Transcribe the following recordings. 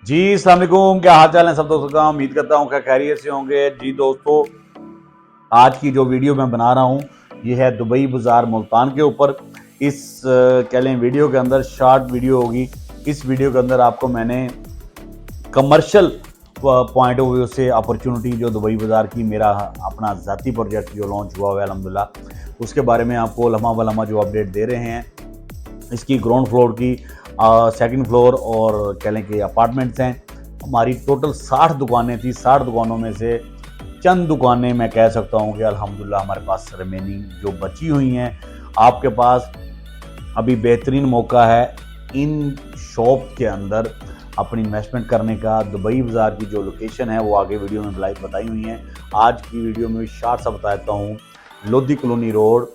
जी अस्सलाम वालेकुम, क्या हाल चाल है सब दोस्तों का। उम्मीद करता हूँ क्या खैरियत से होंगे। जी दोस्तों, आज की जो वीडियो मैं बना रहा हूँ ये है दुबई बाज़ार मुल्तान के ऊपर। इस कह लें वीडियो के अंदर शॉर्ट वीडियो होगी। इस वीडियो के अंदर आपको मैंने कमर्शियल पॉइंट ऑफ व्यू से अपॉर्चुनिटी जो दुबई बाज़ार की मेरा अपना ज़ाती प्रोजेक्ट जो लॉन्च हुआ है अल्हम्दुलिल्लाह, उसके बारे में आपको लम्हा ब लम्हा जो अपडेट दे रहे हैं। इसकी ग्राउंड फ्लोर की, सेकंड फ्लोर और कह लें कि अपार्टमेंट्स हैं। हमारी टोटल 60 दुकानें थी। 60 दुकानों में से चंद दुकानें मैं कह सकता हूँ कि अल्हम्दुलिल्लाह हमारे पास रिमेनिंग जो बची हुई हैं। आपके पास अभी बेहतरीन मौका है इन शॉप के अंदर अपनी इन्वेस्टमेंट करने का। दुबई बाज़ार की जो लोकेशन है वो आगे वीडियो में बताई हुई है। आज की वीडियो में शॉर्ट सा बताता हूँ। लोधी कॉलोनी रोड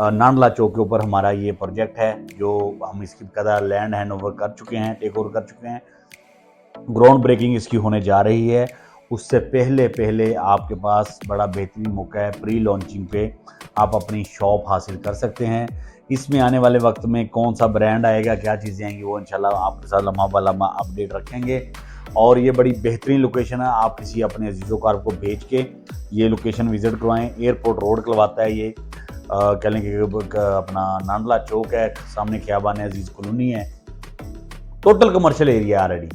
नांडला चौक के ऊपर हमारा ये प्रोजेक्ट है, जो हम इसकी बकायदा लैंड हैंड ओवर कर चुके हैं, टेक ओवर कर चुके हैं। ग्राउंड ब्रेकिंग इसकी होने जा रही है। उससे पहले पहले आपके पास बड़ा बेहतरीन मौका है, प्री लॉन्चिंग पे आप अपनी शॉप हासिल कर सकते हैं। इसमें आने वाले वक्त में कौन सा ब्रांड आएगा, क्या चीज़ें आएंगी, वो इंशाल्लाह आपके साथ लम्हा ब लम्हा अपडेट रखेंगे। और ये बड़ी बेहतरीन लोकेशन है। आप किसी अपने अजीज़ोकार को भेज के ये लोकेशन विज़िट करवाएं। एयरपोर्ट रोड कहलाता है ये। कह लें कि अपना नांडला चौक है, सामने ख्याबान अजीज़ कॉलोनी है, टोटल कमर्शियल एरिया ऑलरेडी।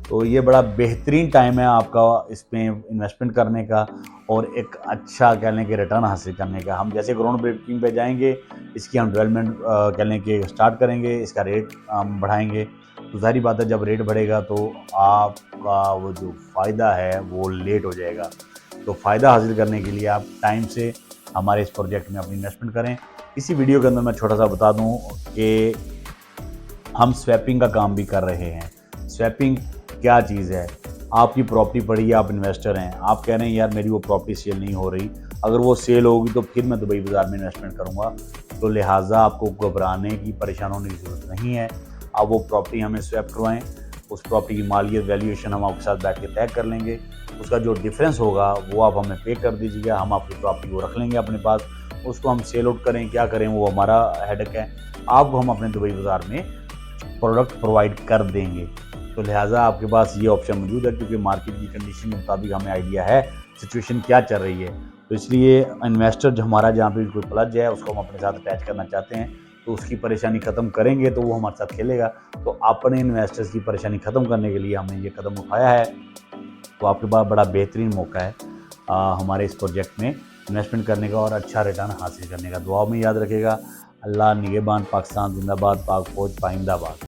तो ये बड़ा बेहतरीन टाइम है आपका इसमें इन्वेस्टमेंट करने का और एक अच्छा कह लें कि रिटर्न हासिल करने का। हम जैसे ग्राउंड ब्रेकिंग पे जाएंगे, इसकी हम डेवलपमेंट कह लें कि स्टार्ट करेंगे, इसका रेट हम बढ़ाएंगे। तो ज़ाहिर बात है जब रेट बढ़ेगा तो आपका वो जो फ़ायदा है वो लेट हो जाएगा। तो फ़ायदा हासिल करने के लिए आप टाइम से हमारे इस प्रोजेक्ट में अपनी इन्वेस्टमेंट करें। इसी वीडियो के अंदर मैं छोटा सा बता दूं कि हम स्वैपिंग का काम भी कर रहे हैं। स्वैपिंग क्या चीज़ है? आपकी प्रॉपर्टी पड़ी है, आप इन्वेस्टर हैं, आप कह रहे हैं यार मेरी वो प्रॉपर्टी सेल नहीं हो रही, अगर वो सेल होगी तो फिर मैं दुबई बाज़ार में इन्वेस्टमेंट करूँगा। तो लिहाजा आपको घबराने की, परेशान होने की ज़रूरत नहीं है। आप वो प्रॉपर्टी हमें स्वैप करवाएँ, उस प्रॉपर्टी की मालियत वैल्यूएशन हम आपके साथ बैठ के तय कर लेंगे। उसका जो डिफरेंस होगा वो आप हमें पे कर दीजिएगा। हम आपकी प्रॉपर्टी को रख लेंगे अपने पास। उसको हम सेल आउट करें, क्या करें, वो हमारा हेडेक है। आपको हम अपने दुबई बाज़ार में प्रोडक्ट प्रोवाइड कर देंगे। तो लिहाजा आपके पास ये ऑप्शन मौजूद है, क्योंकि मार्केट की कंडीशन के मुताबिक हमें आइडिया है सिचुएशन क्या चल रही है। तो इसलिए इन्वेस्टर जो हमारा जहाँ पे कोई प्लज है उसको हम अपने साथ अटैच करना चाहते हैं, तो उसकी परेशानी ख़त्म करेंगे तो वो हमारे साथ खेलेगा। तो अपने इन्वेस्टर्स की परेशानी ख़त्म करने के लिए हमने ये कदम उठाया है। तो आपके पास बड़ा बेहतरीन मौका है हमारे इस प्रोजेक्ट में इन्वेस्टमेंट करने का और अच्छा रिटर्न हासिल करने का। दुआ में याद रखेगा। अल्लाह निगहबान, पाकिस्तान जिंदाबाद, पाक फौज पाइंदाबाद।